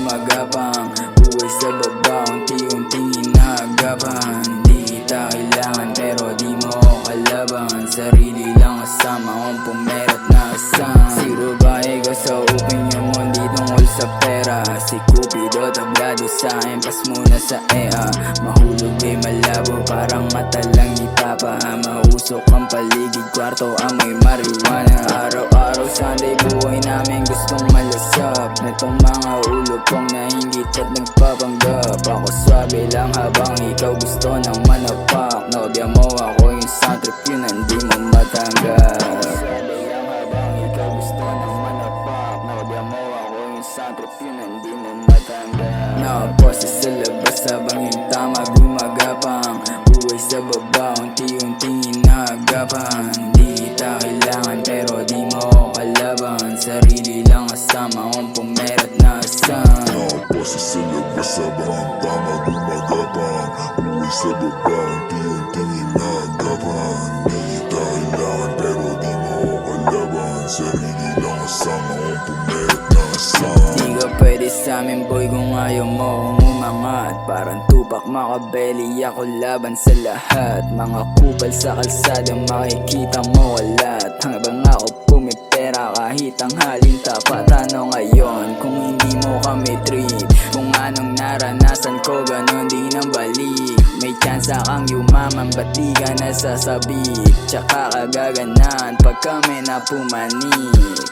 gumagapang. Buhay sa baba, unti-unting inaagapan. Di kita kailangan pero di mo ako kalaban. Sarili lang kasama kong pumerat na asam. Zero ba ego sa opinion mo, di tungkol sa pera. Si Cupido tablado sa akin, pas muna sa EA. Mahulog ay malabo, parang mata lang ni Papa. Mausok ang paligid, kwarto amoy marijuana. Araw-araw Sunday buhay namin gustong malasap. Netong mga ulo pong nainggit at nagpapanggap. Ako swabe lang habang ikaw gusto ng manapak. Nobya mo ako yung sound trip, yun hindi mo matanggap. Ako swabe lang habang ikaw gusto ng manapak. Nobya mo ako yung sound trip, yun hindi mo matanggap. Nakaposes sa labas habang yung tama gumagapang. Buhay sa baba, unti-unting inaagapan. Di kita kailangan pero di mo ako kalaban. Sarili lang kasama kong pumerat na asam. Nakaposes sa labas habang yung tama gumagapang. Buhay sa baba, unti-unting inaagapan. Di kita kailangan pero di mo ako kalaban. Sarili lang kasama kong pumerat na asam. Di ka pwede sa'min boy kung ayaw mo umangat. Parang Tupac Makabeli, ako laban sa lahat. Mga kupal sa kalsada makikita mo kalat. Habang ako pumipera kahit ang halin tapat. Ano ngayon kung hindi mo kami trip? Kung anong naranasan ko ganon din ang balik. May tsansa kang yumaman, ba't di ka nasasabik? Tsaka kagaganan pag kami na pumanik.